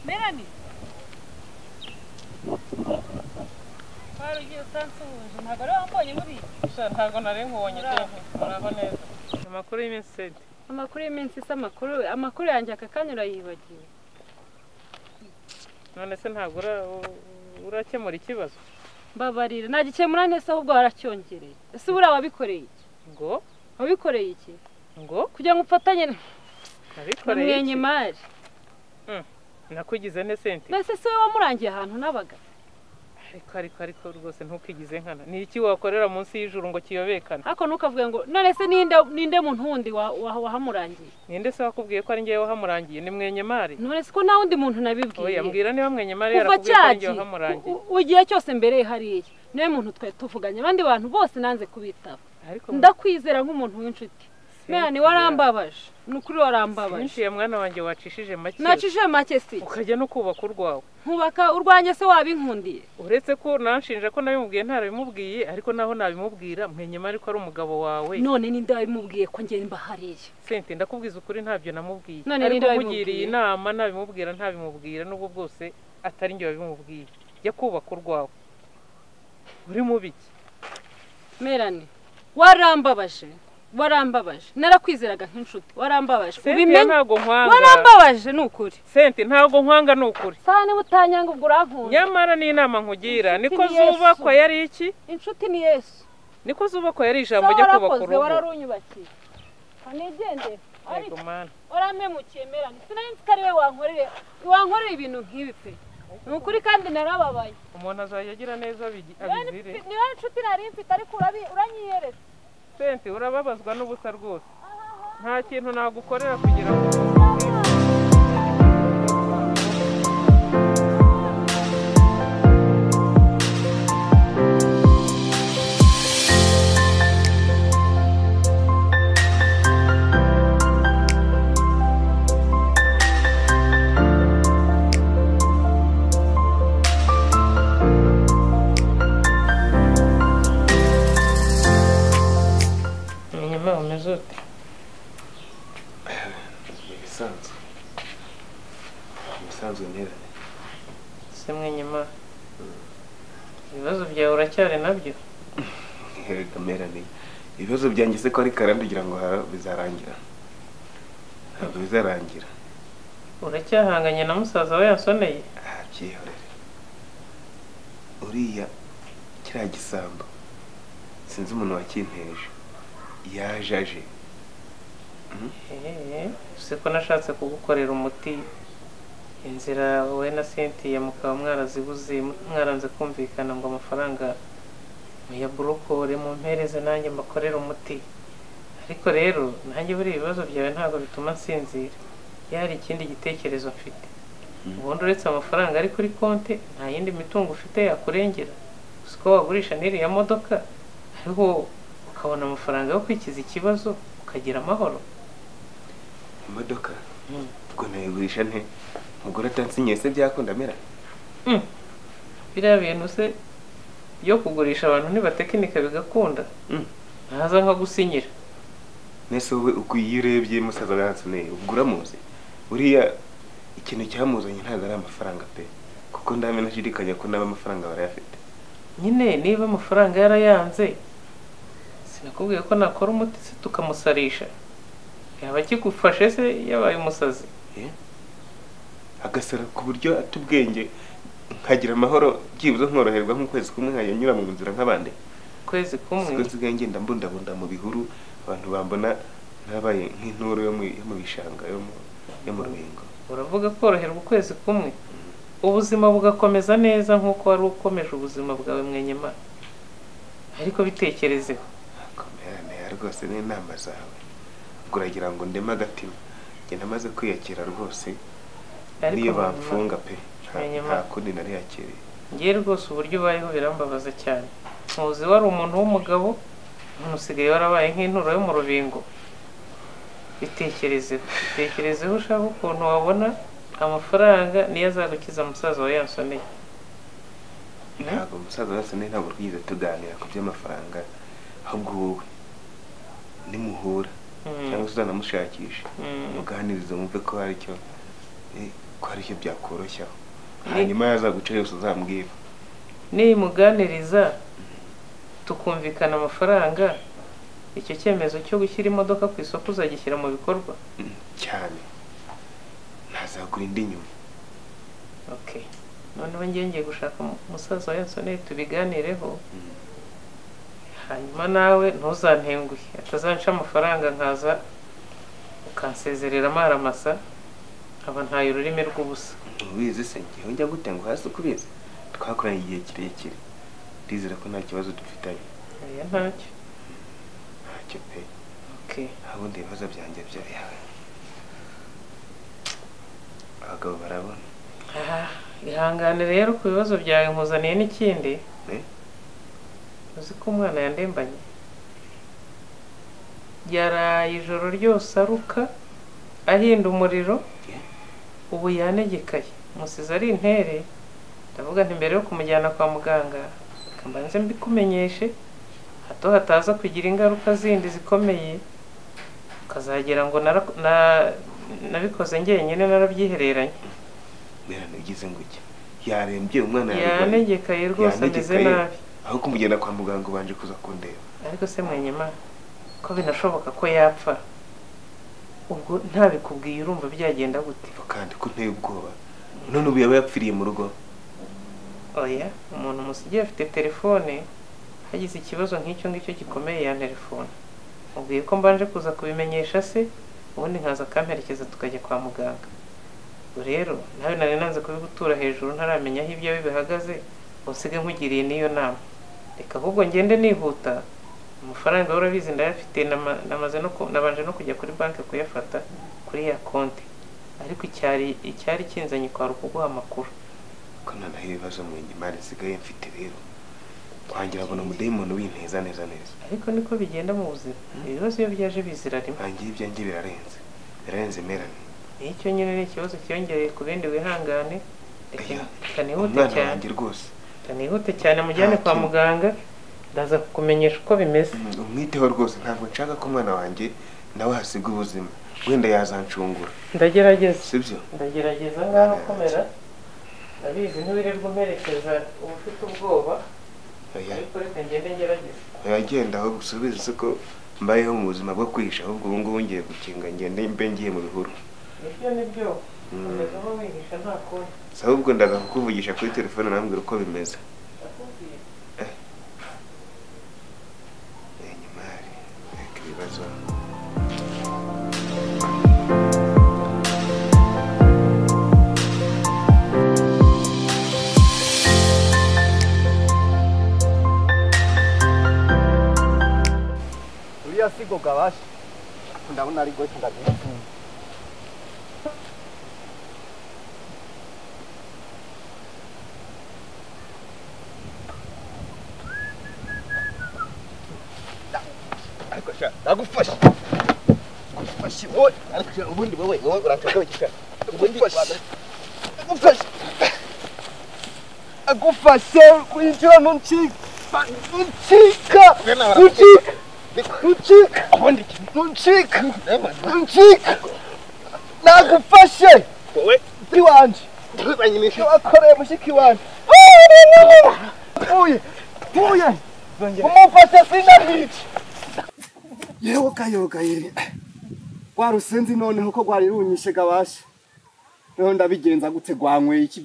Melanie. Ugiye usansuhuje ntabwo ari wambonye muri ntabwo nari nkubonye muraho neza amakuru y'iminsi sente amakuru y'iminsi se amakuru yanjye aka kanya urayibagiwe none se ntabwo urakemura ikibazo mbabarira nagikemura nese ahubwo waracyongereye ese buriya wabikoreye iki ngo wabikoreye iki ngo kugira ngo ufatanye nabikoreye mwenyemari nakugize ne sente mbese se wamurangiye ahantu nabaga ariko rwose ntukigize nkana ni iki wakorera munsi y'ijuru ngo kiyobekana hako nukavuga ngo none se ninde muntu wundi wahamurangiye ninde se wakubwiye ko ari ngiye wahamurangiye ni mwenyemari none se ko nta wundi muntu nabibwiye oya mbwira niba mwenyemari yarakubwiye ko ngiye wahamurangiye ugiye cyose mbere hariye niwe muntu twe tuvuganye abandi bantu bose nanze kubitaba ndakwizera nk'umuntu w'inshuti Mwana warambabaje nukuri warambabaje Niciye mwana wanjye wacishije make nacishije make si ukajya no kubaka urwawe nkubaka urwanjye se wabinkundiye uretse ko nanshinja ko nabimubwiye ntarabimubwiye ariko naho nabimubwira mwenyemari ko ari umugabo wawe none ninde wabimubwiye ko ngende mbahariye sente ndakubwiza ukuri ntabyo namubwiye ariko mugiriye inama nabimubwira ntabimubwira nubwo bwose atari ngiye wabimubwiye jya kubaka urwawe uri mubiki Merani warambabaje narakwizeraga nk'inshuti warambabaje ubimenye ntago nkwanga warambabaje nukuri sente ntago nkwanga nukuri sane butanyanga ubwo urankunda nyamara ni inama nkugira niko zubakwa yari iki inshuti ni Yesu niko zubakwa yari ijambo ryo kubaka urugo wararunyubakiye kanigende ariko mana waramemukiye Merani sinari kari we wankorera ibintu nk'ibi pe nukuri kandi narababaye umuntu azajya agira neza abizire ni we inshuti nari mfite ariko uranyiyeretse sente urababazwa n'ubusa rwose nta kintu nagukorera kugira ngo Misanzu nera se mwenyema ibibazo byawe uracyari nabyo kamera ni ibibazo byanjye se ko ari karandi kugira ngo bizarangira ntabwo bizarangira uracyahanganye na musaza we yasoneye byihorere uriya kiriya gisambo sinzi umuntu wakinteje yajaje se ko nashatse kugukorera umuti inzira wowe na Cynthia mukaba mwarazibuze mwaranze kumvikana ngo amafaranga ya burokore mu mpereze nanjye mbakorera umuti ariko rero nanjye buri ibibazo byawe ntabwo bituma nsinzira yari ikindi gitekerezo mfite ubundi uretse amafaranga ari kuri konti nta yindi mitungo ufite yakurengera uko wagurisha n'iriya modoka ariko ukabona amafaranga yo kwikiza ikibazo ukagira amahoro imodoka ubwo nayigurisha nte umugore atansinye se byakunda mera biriya bintu se yo kugurisha abantu nibatekinika bigakunda ntaza nka gusinyira nese wowe uko yirebye musaza wansoneye ugura muzi uriya ikintu cyamuzanye ntago ari amafaranga pe kuko ndamena nashidikanya ko naba amafaranga barayafite nyine niba amafaranga yarayanze sinakubwiye ko nakora umuti se tukamusarisha yaba kigufashe se yabaye umusazi agasara ku buryo atubwenge nkagira amahoro byibuze nkoroherwa nk'ukwezi kumwe nkanyura mu nzira nk'abandi kwezi kumwe siko nsigaye ngenda mbundabunda mu bihuru abantu bambona nabaye nk'inturo yo mu bishanga yo mu rubingo uravuga koroherwa ukwezi kumwe ubuzima bugakomeza neza nk'uko wari ukomeje ubuzima bwawe mwenyema ariko bitekerezeho komera rwose n'inama zawe uragira ngo ndeme agatima njye namaze kwiyakira rwose niyo bamfunga pe nta kundi nari yakiriye ngiye rwose uburyo ubayeho birambabaza cyane ntuzi wari umuntu w'umugabo none usigaye warabaye nk'inturo yo mu rubingo bitekerezeho ushaka ukuntu wabona amafaranga niyo azagukiza musaza wawe yansoneye ntabwo musaza wansoneye ntabwo twigize tuganira ku by'amafaranga ahubwo wowe nimuhura cyangwa se uzanamushakisha muganirize mumve ko hari icyo byakoroshya hanyuma yazaguca yose uzambwira nimuganiriza tukumvikana amafaranga icyo cyemezo cyo gushyira imodoka ku isoko uzagishyira mu bikorwa cyane ntazagura indi nyuma. Okay, noneho ngiye gushaka umusaza wa Yansone tubiganireho hanyuma nawe ntuzantenguhe atazanca amafaranga nkaza ukansezerera amaramasa aba ntaye ururimi rw'ubusa. Ubizi se ngiye njya gutenguha hasi kubizi twakoranye igihe kirekire ndizera ko nta kibazo dufitanye. Ntacyo pe. Okay, abundi ibibazo byanjye yawe abagabo barabona. Ihangane rero ku bibazo byawe nkuzaniye n'ikindi. Uzi ko umwana yandembanye yaraye ijoro ryose aruka ahinda umuriro ubu yanegekaye musize ari intere ndavuga nti mbere yo kumujyana kwa muganga kambanze mbikumenyeshe hato hataza kugira ingaruka zindi zikomeye ukazagera ngo nabikoze njyenyine narabyihereranye. Mbera nagize ngo iki yarembye umwana yanegekaye rwose ameze nabi aho kumugenda kwa muganga ubanje kuza kundeba. Ariko se mwenyemari ko binashoboka ko yapfa ubwo ntabikubwiye urumva byagenda gute? Kandi ko nteye ubwoba none ubu yaba yapfiriye mu rugo. Oya, umuntu musigiye afite telefone hagize ikibazo nk'icyo ngicyo gikomeye ya telefone mubwiye ko mbanje kuza kubimenyesha se ubundi nkaza kamperekeza tukajya kwa muganga. Rero nawe nari nanze kubigutura hejuru ntaramenya aho ibyo bihagaze usige nkugiriye niyo nama. Reka ahubwo ngende nihuta amafaranga urabizi ndayafite nabanje no kujya kuri banki kuyafata kuri ya konti ariko icyari kinzanye kwa rukuguha amakuru ko nanaho ibibazo mwenyemari nsigaye mfite rero twangira abona umudayimoni w'inteza neza. Ariko niko bigenda mu buzima ibibazo iyo byaje bizira rimwe. Angiye ibyanjye birarenze merane. Icyo nyine ni ikibazo cyongereye ku bindi wihangane kanihute cyane mujyane kwa muganga ndaza kukumenyesha uko bimeze. Umwiteho rwose ntabwo nshaka ko umwana wanjye nawe hasiga ubuzima wenda yazancungura. Ndagerageza sibyo ndagerageza ngaho komera nabizi ntiwirirwa umperekeza uba ufite ubwoba ariko reka ngende ngerageza. Yagenda aho gusubiza ko mbayeho mu buzima bwo kwihisha ahubwo ubu ngubu ngiye gukinga ngende mbe ngiye mu bihuru. Nibyo komeza aho wihisha nta kundi. Ahubwo ndaga kukuvugisha kuri telefone nambwira uko bimeze. Mwenyemari reka ibibazo uriya sigo gabasha ndabona ari gose ndabizi. Agufasha wowe ariko ubundi wowe urashaka iki? Ubundi agufashe kwinjira mu ncika nagufashe wowe ndi wanje tuzanyinisha akoreye mushiki wanje uye umufashe sinamwica yewe kayoga yiri warusenzi noneho ko gwari runyishe gabasha noneho ndabigenza gute gwanyweye iki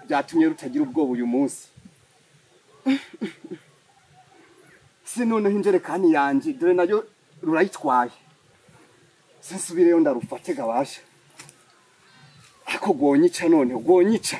byatumye rutagira ubwoba uyu munsi se noneho injerekani yanje dore nayo rurayitwaye sinsubireyo ndarufate gabasha ako gonyica noneho gonyica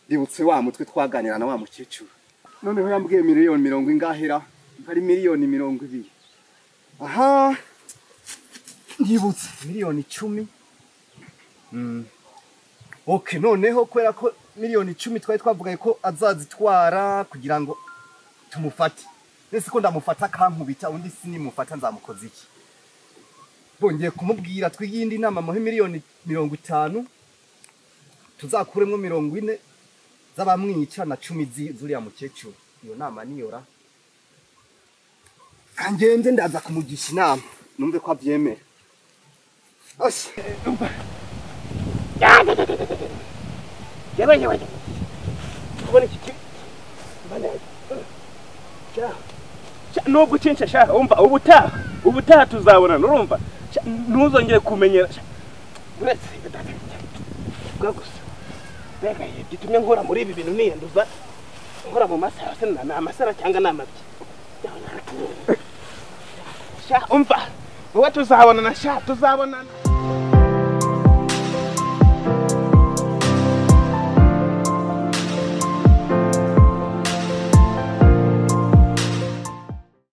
ndibutse wa mutwe twaganira na wa mukecuru noneho yambwiye miliyoni 40 ingahera ari miliyoni 20. Aha ndibutse miliyoni 10. Okay, noneho kwera ko miliyoni 10 twari twavugaye ko azazitwara kugira ngo tumufate. Nese ko ndamufata kankubita undi sinimufata nzamukoze iki? Bongeye kumubwira twigindi inama mu miliyoni 50 tuzakuremwo 40 z'abamwica na 10 zuriya mukecuru. Iyo nama niyora Kangende ndaza kumugisha inama numve ko abyemera. Ose Yabaye. Ubona iki? Bana. Nubwo cinca sha umva ubutaha tuzabona urumva ntuzongeye kumenyera uretse bwagusa bega gitumye nkora muri ibi bintu niyanduza nkora mu masara sena amasara cyangwa namabye sha umva wowe tuzabonana sha tuzabonana